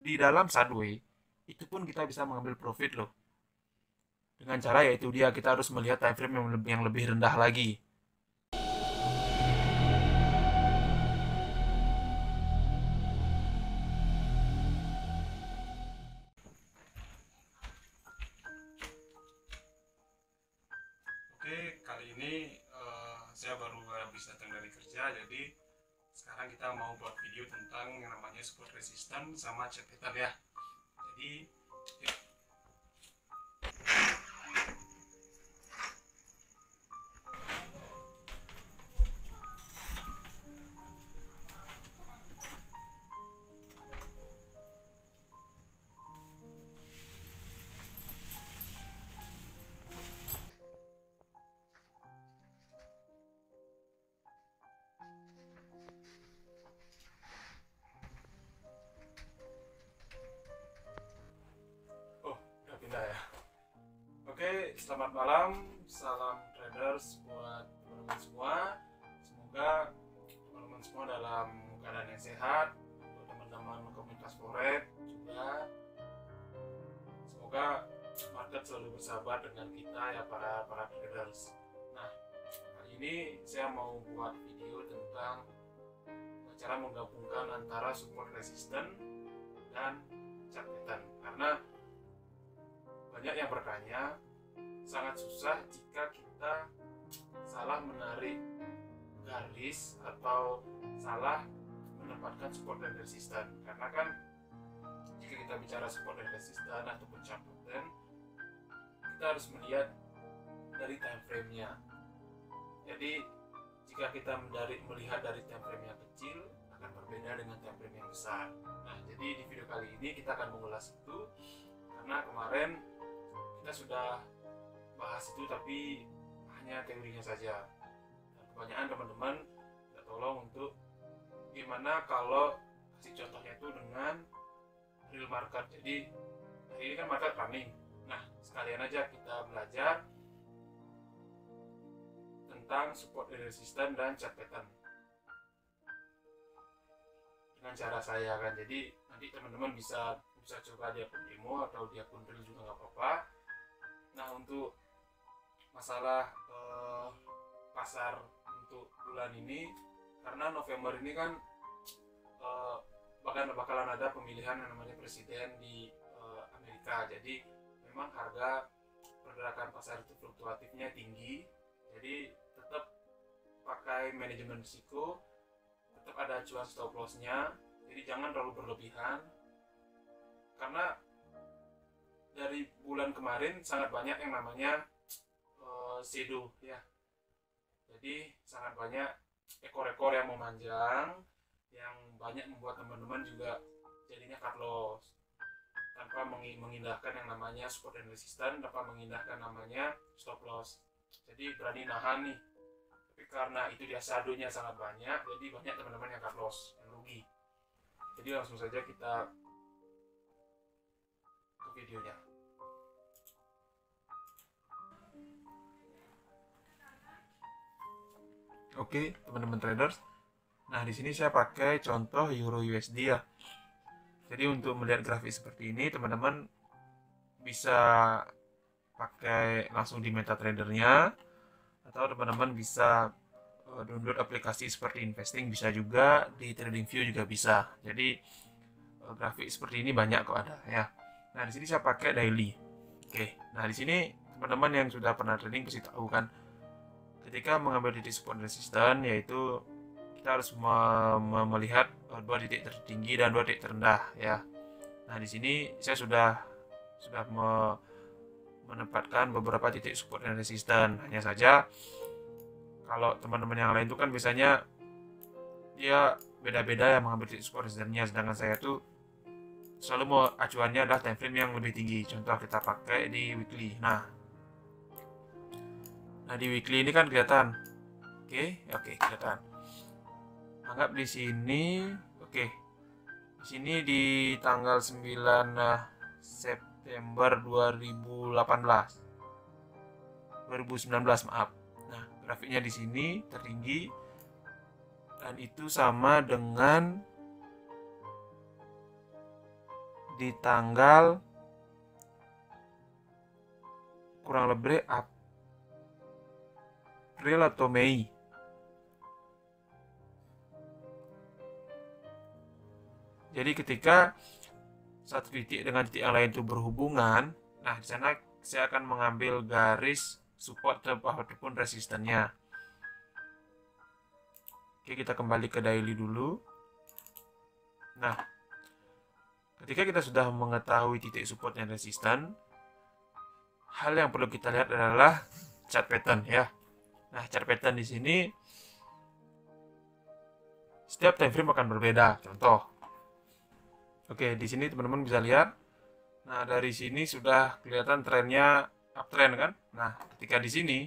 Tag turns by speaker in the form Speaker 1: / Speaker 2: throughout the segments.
Speaker 1: di dalam sideways itu pun kita bisa mengambil profit loh. Dengan cara yaitu dia kita harus melihat time frame yang lebih rendah lagi. Oke, kali ini saya baru habis datang dari kerja, jadi sekarang kita mau buat video tentang yang namanya support resistance sama cepetan ya. Jadi yuk. Oh, udah pindah ya. Oke, selamat malam, salam traders buat teman-teman semua. Semoga teman-teman semua dalam keadaan yang sehat. Untuk teman-teman komunitas forex juga, semoga market selalu bersahabat dengan kita ya para traders. Nah, kali ini saya mau buat video tentang cara menggabungkan antara support resistance dan chart pattern, karena banyak yang bertanya, sangat susah jika kita salah menarik garis atau salah menempatkan support dan resistance. Karena kan jika kita bicara support dan resistance ataupun chart pattern, kita harus melihat dari time frame-nya. Jadi jika kita melihat dari time frame yang kecil akan berbeda dengan time frame yang besar. Nah, jadi di video kali ini kita akan mengulas itu, karena kemarin kita sudah bahas itu tapi hanya teorinya saja. Dan kebanyakan teman-teman minta tolong untuk gimana kalau kasih contohnya itu dengan real market. Jadi hari ini kan market running. Nah, sekalian aja kita belajar tentang support and resistance dan chart pattern dengan cara saya kan. Jadi nanti teman-teman bisa coba di akun demo atau di akun real juga nggak apa-apa. Nah, untuk masalah pasar untuk bulan ini, karena November ini kan bakalan ada pemilihan yang namanya presiden di Amerika. Jadi memang harga pergerakan pasar itu fluktuatifnya tinggi. Jadi tetap pakai manajemen risiko, tetap ada acuan stop loss-nya. Jadi jangan terlalu berlebihan, karena dari bulan kemarin sangat banyak yang namanya shadow ya. Jadi sangat banyak ekor-ekor yang memanjang, yang banyak membuat teman-teman juga jadinya cut loss tanpa mengindahkan yang namanya support dan resistance, tanpa mengindahkan namanya stop loss. Jadi berani nahan nih, tapi karena itu dia shadow-nya sangat banyak, jadi banyak teman-teman yang cut loss, yang rugi. Jadi langsung saja kita ke videonya. Oke, teman-teman traders. Nah, di sini saya pakai contoh Euro USD ya. Jadi untuk melihat grafik seperti ini, teman-teman bisa pakai langsung di MetaTrader-nya, atau teman-teman bisa download aplikasi seperti Investing, bisa juga di TradingView juga bisa. Jadi grafik seperti ini banyak kok ada ya. Nah, di sini saya pakai daily. Oke. Nah, di sini teman-teman yang sudah pernah trading pasti tahu kan, ketika mengambil titik support resistance, yaitu kita harus melihat dua titik tertinggi dan dua titik terendah ya. Nah, di sini saya sudah menempatkan beberapa titik support dan resistance. Hanya saja kalau teman-teman yang lain itu kan biasanya dia beda-beda ya mengambil titik support resistance-nya, sedangkan saya tuh selalu mau acuannya adalah time frame yang lebih tinggi. Contoh kita pakai di weekly. Nah, di weekly ini kan kelihatan. Oke, kelihatan. Anggap di sini, oke. Di sini di tanggal 9 September 2019, maaf. Nah, grafiknya di sini tertinggi dan itu sama dengan di tanggal kurang lebih April atau Mei. Jadi ketika satu titik dengan titik yang lain itu berhubungan, nah di sana saya akan mengambil garis support ataupun resistannya. Oke, kita kembali ke daily dulu. Nah, ketika kita sudah mengetahui titik support dan resisten, hal yang perlu kita lihat adalah chart pattern ya. Nah, chart pattern di sini setiap time frame akan berbeda. Contoh, oke, di sini teman-teman bisa lihat. Nah, dari sini sudah kelihatan trennya uptrend kan? Nah, ketika di sini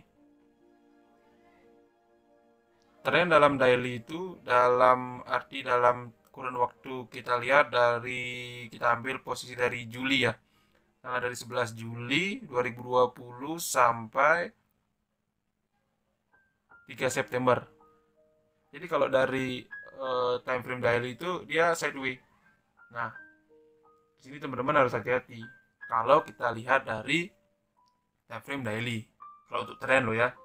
Speaker 1: tren dalam daily itu dalam arti dalam kurun waktu kita lihat dari kita ambil posisi dari Juli ya. Nah, dari 11 Juli 2020 sampai 3 September. Jadi kalau dari time frame daily itu dia sideways. Nah, di sini teman-teman harus hati-hati kalau kita lihat dari time frame daily. Kalau untuk tren lo ya.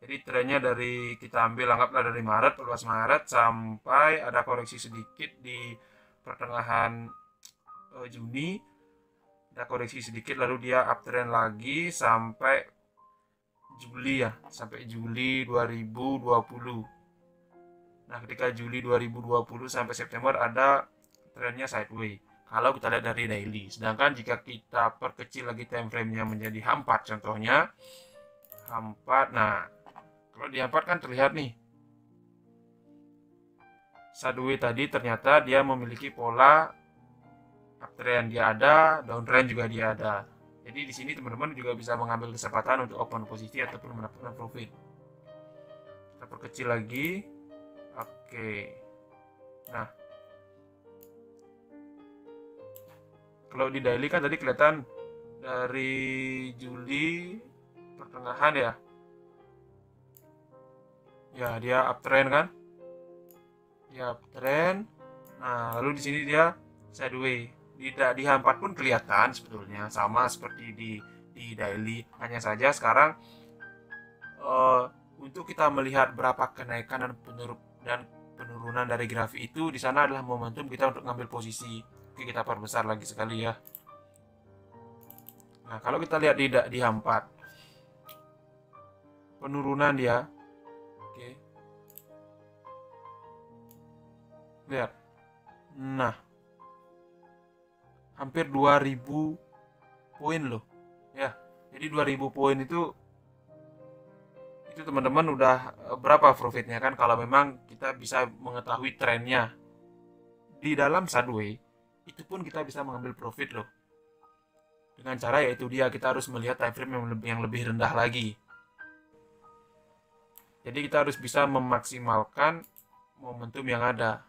Speaker 1: Jadi trennya dari kita ambil anggaplah dari Maret, 12 Maret sampai ada koreksi sedikit di pertengahan Juni. Ada koreksi sedikit lalu dia uptrend lagi sampai Juli ya, sampai Juli 2020. Nah, ketika Juli 2020 sampai September ada trennya sideways. Kalau kita lihat dari daily. Sedangkan jika kita perkecil lagi time frame-nya menjadi H4 contohnya. H4, nah kalau di H4 kan terlihat nih. Sideways tadi ternyata dia memiliki pola uptrend dia ada, downtrend juga dia ada. Jadi di sini teman-teman juga bisa mengambil kesempatan untuk open posisi ataupun mendapatkan profit. Kita perkecil lagi. Oke. Nah, kalau di daily kan tadi kelihatan dari Juli pertengahan ya. Ya, dia uptrend kan? Dia uptrend. Nah, lalu di sini dia sideways. Di H4 pun kelihatan sebetulnya sama seperti di daily. Hanya saja sekarang untuk kita melihat berapa kenaikan dan penurunan dari grafik itu di sana adalah momentum kita untuk ngambil posisi. Oke, kita perbesar lagi sekali ya. Nah, kalau kita lihat di H4 penurunan dia. Oke. Lihat. Nah, hampir 2000 poin loh. Ya. Jadi 2000 poin itu teman-teman udah berapa profitnya kan kalau memang kita bisa mengetahui trennya. Di dalam sideways itu pun kita bisa mengambil profit loh. Dengan cara yaitu dia kita harus melihat time frame yang lebih rendah lagi. Jadi kita harus bisa memaksimalkan momentum yang ada.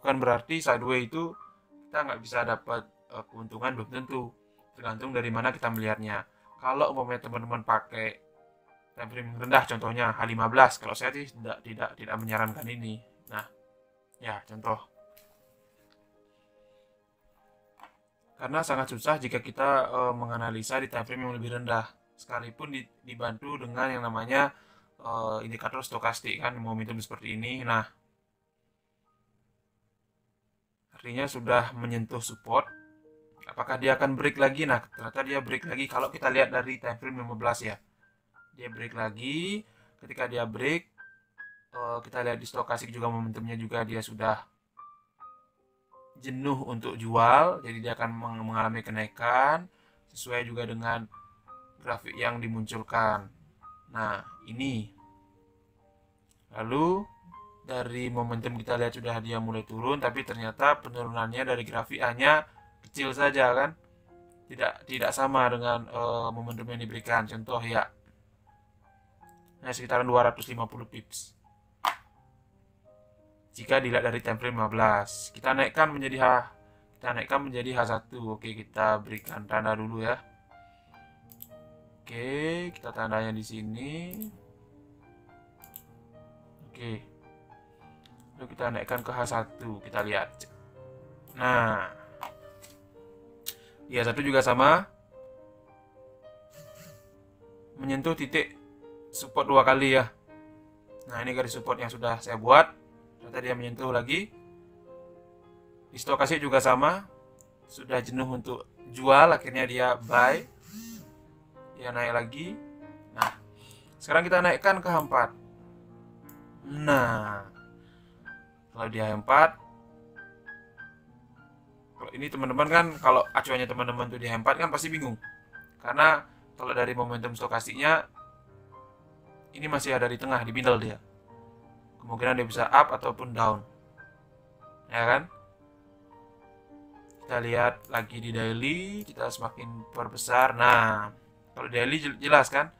Speaker 1: Bukan berarti sideways itu kita nggak bisa dapat keuntungan, belum tentu. Tergantung dari mana kita melihatnya. Kalau umpamanya teman-teman pakai time frame rendah contohnya H15, kalau saya tidak menyarankan ini. Nah, ya contoh. Karena sangat susah jika kita menganalisa di time frame yang lebih rendah, sekalipun dibantu dengan yang namanya indikator stokastik kan, momentum seperti ini. Nah, artinya sudah menyentuh support. Apakah dia akan break lagi? Nah, ternyata dia break lagi kalau kita lihat dari time frame 15 ya. Dia break lagi. Ketika dia break, kita lihat di stokastik juga momentumnya juga dia sudah jenuh untuk jual, jadi dia akan mengalami kenaikan sesuai juga dengan grafik yang dimunculkan. Nah, ini lalu dari momentum kita lihat sudah dia mulai turun, tapi ternyata penurunannya dari grafik hanya kecil saja kan, tidak sama dengan momentum yang diberikan. Contoh ya, nah sekitaran 250 pips jika dilihat dari time frame 15. Kita naikkan menjadi H1. Oke, kita berikan tanda dulu ya. Oke, kita tandanya di sini. Oke. Lalu kita naikkan ke H1, kita lihat. Nah, Ya, satu juga sama, menyentuh titik support 2 kali ya. Nah, ini garis support yang sudah saya buat. Ternyata dia menyentuh lagi. Di stokastik juga sama, sudah jenuh untuk jual, akhirnya dia buy. Dia naik lagi. Nah, sekarang kita naikkan ke H4. Nah, kalau di H4, kalau ini teman-teman kan, kalau acuannya teman-teman tuh di H4 kan pasti bingung. Karena kalau dari momentum stokastiknya, ini masih ada di tengah, di middle dia. Kemungkinan dia bisa up ataupun down. Ya kan? Kita lihat lagi di daily, kita semakin perbesar. Nah, kalau daily jelas kan,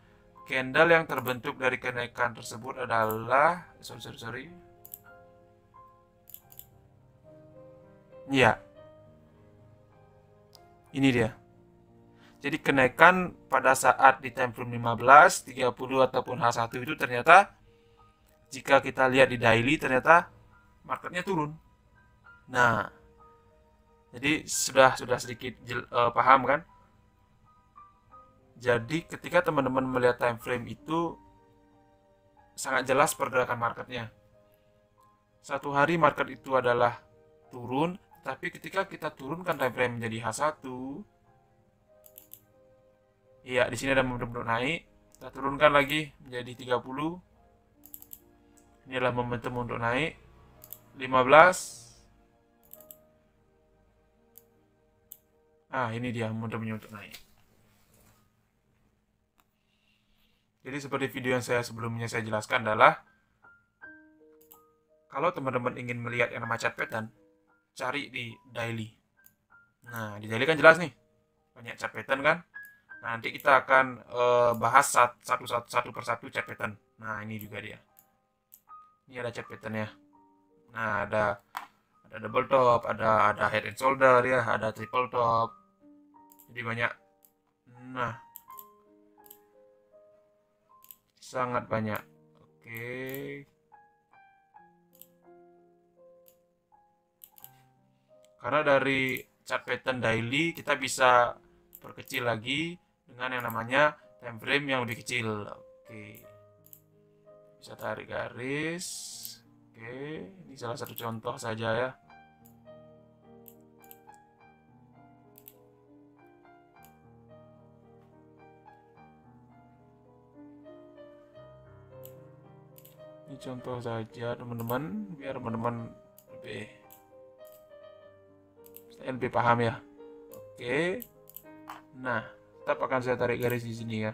Speaker 1: candle yang terbentuk dari kenaikan tersebut adalah sorry. Ya, ini dia. Jadi kenaikan pada saat di time frame 15, 30 ataupun H1 itu ternyata jika kita lihat di daily ternyata marketnya turun. Nah, jadi sudah sedikit paham kan? Jadi ketika teman-teman melihat time frame itu sangat jelas pergerakan marketnya. Satu hari market itu adalah turun, tapi ketika kita turunkan time frame menjadi H1, iya di sini ada momentum naik, kita turunkan lagi menjadi 30. Ini adalah momentum untuk naik 15. Ini dia momentumnya untuk naik. Jadi seperti video yang sebelumnya saya jelaskan adalah kalau teman-teman ingin melihat yang namanya chart pattern, cari di daily. Nah, di daily kan jelas nih, banyak chart pattern kan. Nah, nanti kita akan bahas satu persatu chart pattern. Nah, ini juga dia. Ini ada chart patternnya. Nah, ada double top, ada head and shoulder ya, ada triple top. Jadi banyak. Nah, sangat banyak. Oke. Karena dari chart pattern daily kita bisa perkecil lagi dengan yang namanya time frame yang lebih kecil. Oke. Bisa tarik garis. Oke, ini salah satu contoh saja ya. Ini contoh saja teman-teman, biar teman-teman lebih paham ya. Oke. Nah, tetap akan saya tarik garis di sini ya.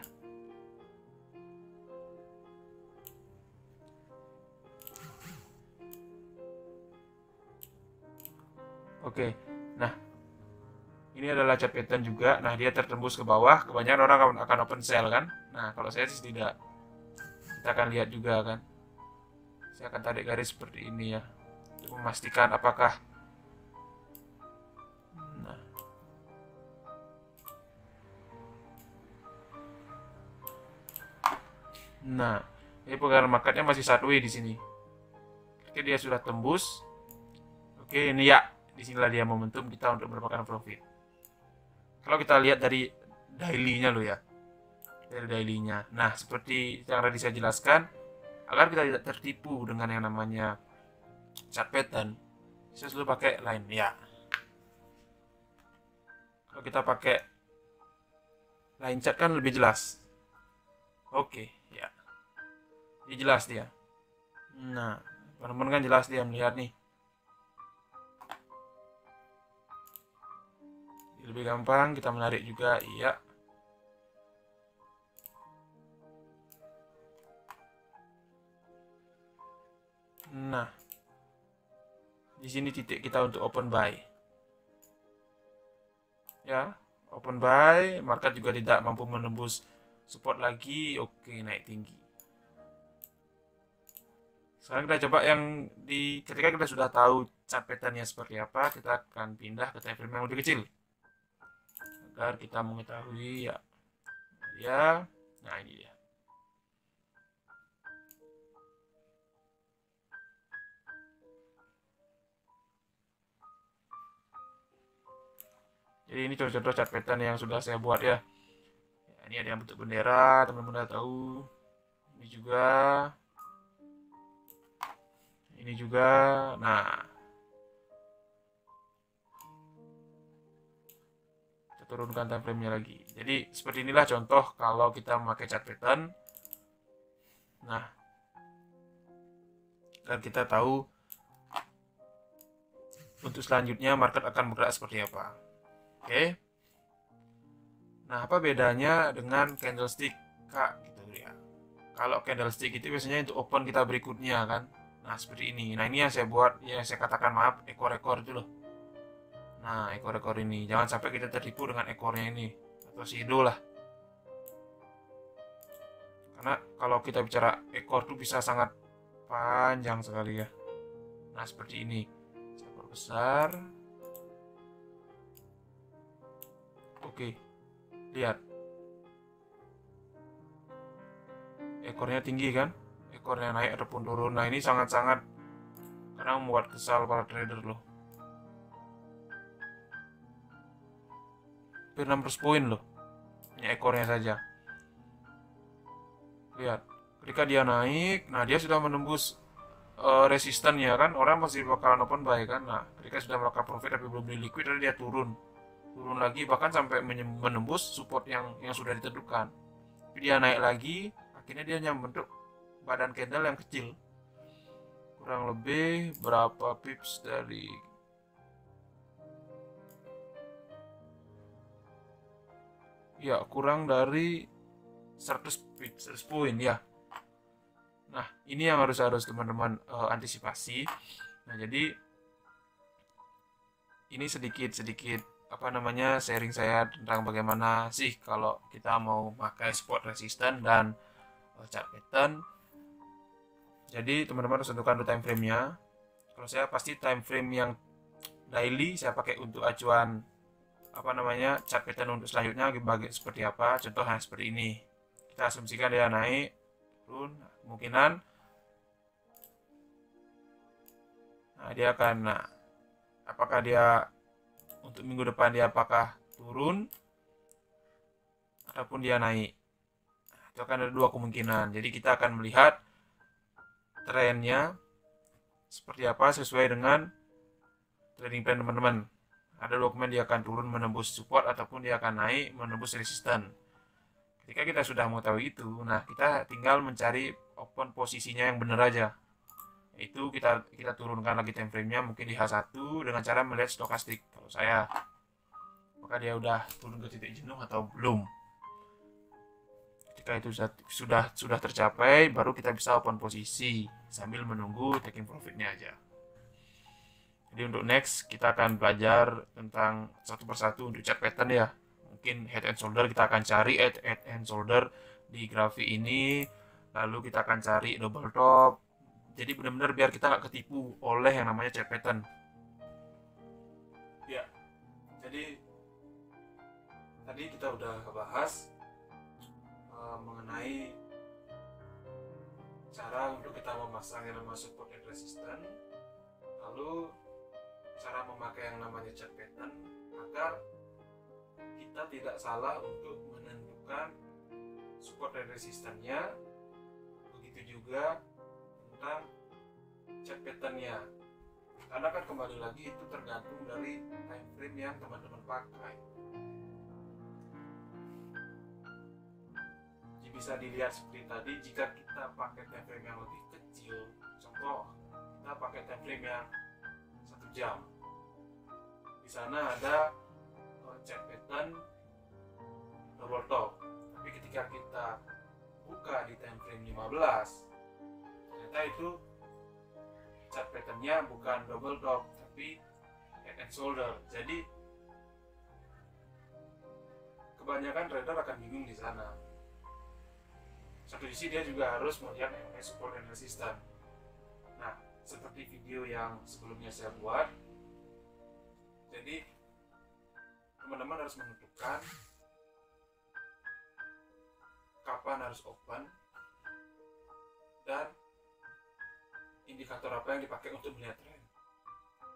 Speaker 1: Oke. Nah, ini adalah chart pattern juga. Nah, dia tertembus ke bawah. Kebanyakan orang akan open sell kan. Nah, kalau saya sih tidak. Kita akan lihat juga kan. Saya akan tarik garis seperti ini ya. Untuk memastikan apakah. Nah, ini pergerakan marketnya masih sideways di sini. Oke, dia sudah tembus. Oke, ini ya. Disinilah dia momentum kita untuk mendapatkan profit. Kalau kita lihat dari daily-nya lo ya. Dari daily-nya. Nah, seperti yang tadi saya jelaskan, agar kita tidak tertipu dengan yang namanya chart pattern, saya selalu pakai line ya. Kalau kita pakai line chart kan lebih jelas. Oke, ya. Ini jelas dia. Nah, teman-teman kan jelas dia melihat nih. Lebih gampang kita menarik juga, iya. Nah, di sini titik kita untuk open buy. Ya, open buy, market juga tidak mampu menembus support lagi. Oke, naik tinggi. Sekarang kita coba yang ketika kita sudah tahu chart patternnya seperti apa, kita akan pindah ke time frame yang lebih kecil agar kita mengetahui ya. Nah, ini dia. Jadi ini contoh-contoh chart pattern yang sudah saya buat ya. Ini ada yang bentuk bendera, teman-teman udah tahu. Ini juga. Ini juga. Nah, kita turunkan time frame-nya lagi. Jadi seperti inilah contoh kalau kita memakai chart pattern. Nah, dan kita tahu untuk selanjutnya market akan bergerak seperti apa. Oke. Nah, apa bedanya dengan candlestick Kak gitu ya? Kalau candlestick itu biasanya untuk open kita berikutnya kan. Nah, seperti ini. Nah, ini yang saya buat, yang saya katakan maaf, ekor-ekor itu loh. Nah, ekor-ekor ini. Jangan sampai kita tertipu dengan ekornya ini atau shadow lah. Karena kalau kita bicara ekor itu bisa sangat panjang sekali ya. Nah, seperti ini. Saya perbesar. Oke. Lihat. Ekornya tinggi kan? Ekornya naik ataupun turun. Nah, ini sangat-sangat kadang membuat kesal para trader loh. Hampir 600 poin loh. Hanya ekornya saja. Lihat. Ketika dia naik, nah dia sudah menembus resisten ya kan, orang masih bakalan open buy kan. Nah, ketika sudah melakukan profit tapi belum di liquid, lalu dia turun lagi bahkan sampai menembus support yang sudah ditentukan. Tapi dia naik lagi, akhirnya dia hanya membentuk badan candle yang kecil, kurang lebih berapa pips dari ya kurang dari 100 pips, 100 poin ya. Nah, ini yang harus teman-teman antisipasi. Nah, jadi ini sedikit apa namanya sharing saya tentang bagaimana sih kalau kita mau pakai support resisten dan chart pattern. Jadi teman-teman harus tentukan dulu time frame-nya. Kalau saya pasti time frame yang daily saya pakai untuk acuan apa namanya chart pattern untuk selanjutnya bagi seperti apa. Contohnya seperti ini. Kita asumsikan dia naik, turun, kemungkinan nah dia akan apakah dia untuk minggu depan dia apakah turun ataupun dia naik. Itu akan ada dua kemungkinan. Jadi kita akan melihat trennya seperti apa sesuai dengan trading plan teman-teman. Ada dua kemungkinan, dia akan turun menembus support ataupun dia akan naik menembus resisten. Ketika kita sudah mengetahui itu, nah kita tinggal mencari open posisinya yang benar aja. Itu kita turunkan lagi time frame-nya mungkin di H1 dengan cara melihat stokastik. Kalau saya, apakah dia udah turun ke titik jenuh atau belum. Ketika itu sudah tercapai, baru kita bisa open posisi sambil menunggu taking profitnya aja. Jadi untuk next kita akan belajar tentang satu persatu untuk chart pattern ya. Mungkin head and shoulder kita akan cari head and shoulder di grafik ini, lalu kita akan cari double top. Jadi benar-benar biar kita nggak ketipu oleh yang namanya chart pattern. Ya, jadi tadi kita udah bahas mengenai cara untuk kita memasang yang namanya support and resistance, lalu cara memakai yang namanya chart pattern agar kita tidak salah untuk menentukan support dan resistannya. Begitu juga tentang chart patternnya, karena kan kembali lagi itu tergantung dari time frame yang teman-teman pakai. Jadi bisa dilihat seperti tadi, jika kita pakai time frame yang lebih kecil, contoh kita pakai time frame yang 1 jam, di sana ada chart pattern double top. Tapi ketika kita buka di time frame 15, ternyata itu chart patternnya bukan double top tapi head and shoulder. Jadi kebanyakan trader akan bingung di sana. Satu sisi dia juga harus melihat yang support dan resistance. Nah, seperti video yang sebelumnya saya buat, jadi teman-teman harus menentukan kapan harus open dan indikator apa yang dipakai untuk melihat tren.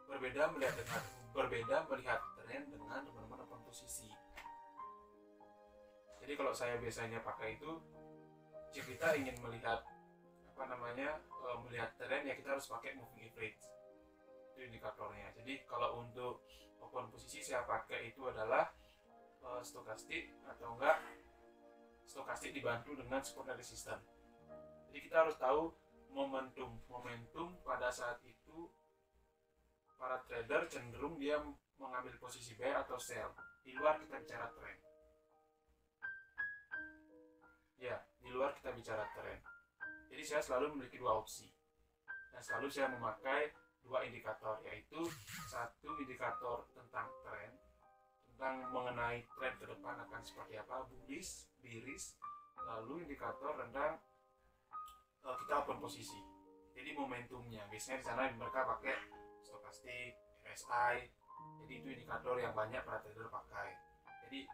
Speaker 1: Berbeda melihat tren dengan teman-teman open posisi. Jadi kalau saya biasanya pakai itu, jika kita ingin melihat melihat tren, ya kita harus pakai moving average, itu indikatornya. Jadi kalau untuk open posisi saya pakai itu adalah stokastik, atau enggak stokastik dibantu dengan support and resistance. Jadi kita harus tahu momentum pada saat itu para trader cenderung dia mengambil posisi buy atau sell. Di luar kita bicara tren. Ya, di luar kita bicara tren. Jadi saya selalu memiliki dua opsi. Dan selalu saya memakai dua indikator, yaitu satu indikator tentang tren, tentang mengenai tren ke depan akan seperti apa, bullish, bearish. Lalu indikator tentang kita open posisi. Jadi momentumnya, biasanya di sana mereka pakai stokastik, RSI. Jadi itu indikator yang banyak para trader pakai. Jadi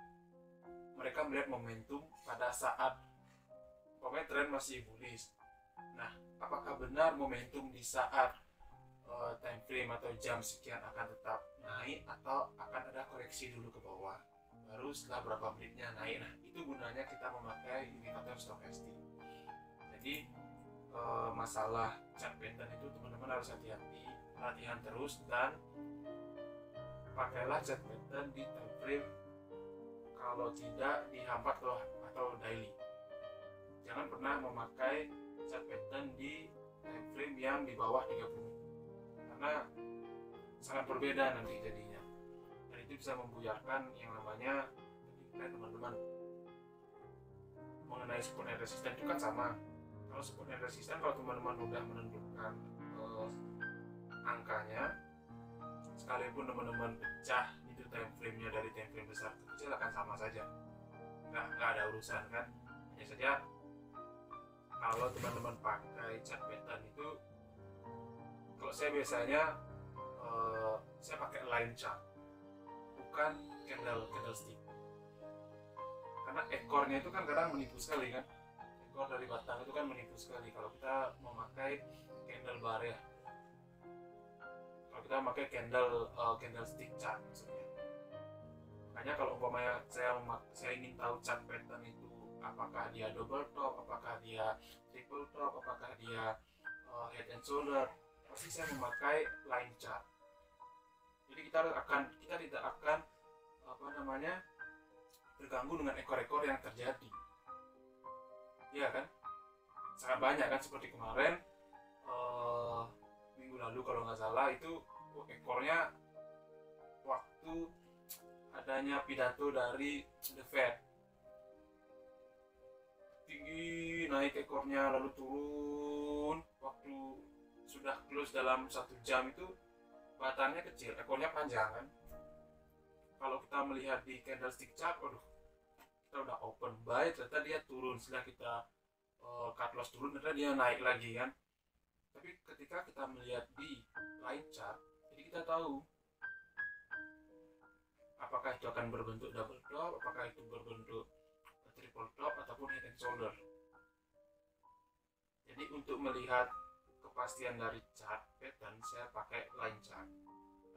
Speaker 1: mereka melihat momentum pada saat tren masih bullish. Nah, apakah benar momentum di saat time frame atau jam sekian akan tetap naik, atau akan ada koreksi dulu ke bawah, baru setelah berapa menitnya naik? Nah, itu gunanya kita memakai indikator stokastik. Jadi masalah chart pattern itu teman-teman harus hati-hati, latihan terus, dan pakailah chart pattern di time frame, kalau tidak di H4 atau daily. Jangan pernah memakai chart pattern di time frame yang di bawah 30, karena sangat berbeda nanti jadinya, dan itu bisa membuyarkan yang namanya teman-teman. Mengenai support and resistance itu kan sama. Kalau support and resistance, kalau teman-teman udah menentukan angkanya, sekalipun teman-teman pecah itu time frame-nya dari time frame besar ke kecil akan sama saja, nggak ada urusan kan. Hanya saja kalau teman-teman pakai chart pattern itu, kalau saya biasanya saya pakai line chart, bukan candlestick, karena ekornya itu kan kadang menipu sekali kan. Ekor dari batang itu kan menipu sekali kalau kita memakai candle bar ya. Kalau kita memakai candlestick chart maksudnya. Makanya kalau umpamanya saya ingin tahu chart pattern itu, apakah dia double top, apakah dia triple top, apakah dia head and shoulder, pasti saya memakai line chart. Jadi kita tidak akan terganggu dengan ekor-ekor yang terjadi. Iya kan? Sangat banyak kan, seperti kemarin minggu lalu kalau nggak salah itu ekornya waktu adanya pidato dari The Fed, tinggi naik ekornya lalu turun, waktu sudah close dalam 1 jam itu batangnya kecil, ekornya panjang kan. Kalau kita melihat di candlestick chart, kita udah open buy, ternyata dia turun, setelah kita cut loss turun, ternyata dia naik lagi kan. Tapi ketika kita melihat di line chart, jadi kita tahu apakah itu akan berbentuk double top, apakah itu berbentuk triple top, ataupun head and shoulder. Jadi untuk melihat kepastian dari chart pattern, saya pakai line chart.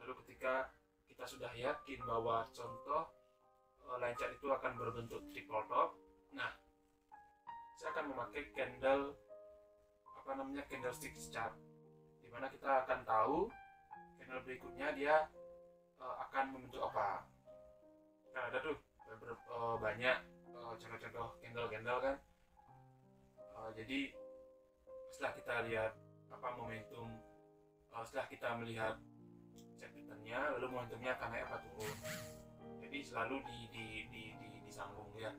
Speaker 1: Lalu ketika kita sudah yakin bahwa contoh line chart itu akan berbentuk triple top, nah saya akan memakai candlestick chart, dimana kita akan tahu candle berikutnya dia akan membentuk apa. Kan ada tuh banyak contoh-contoh candle kan. Jadi setelah kita lihat momentum, setelah kita melihat chart patternnya, lalu momentumnya akan naik apa turun. Jadi selalu disambung ya.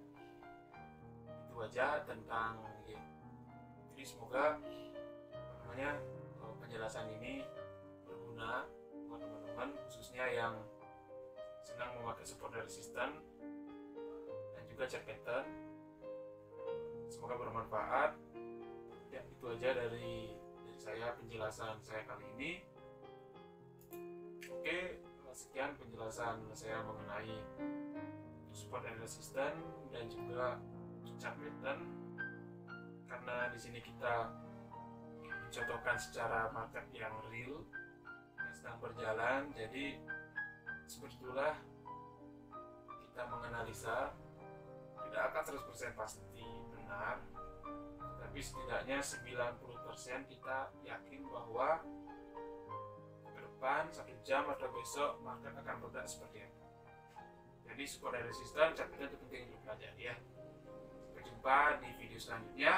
Speaker 1: Itu aja tentang ya. Jadi semoga penjelasan ini berguna buat teman-teman, khususnya yang senang memakai support dan resistance dan juga chart pattern. Semoga bermanfaat. Ya, itu aja dari saya, penjelasan saya kali ini. Oke, sekian penjelasan saya mengenai support and resistance dan juga chart pattern. Karena di sini kita mencontohkan secara market yang real yang sedang berjalan, jadi seperti itulah menganalisa, tidak akan 100% pasti benar, tapi setidaknya 90% kita yakin bahwa ke depan 1 jam atau besok market akan bergerak seperti apa. Jadi support dan resistance capitnya itu penting untuk pelajari ya. Sampai jumpa di video selanjutnya.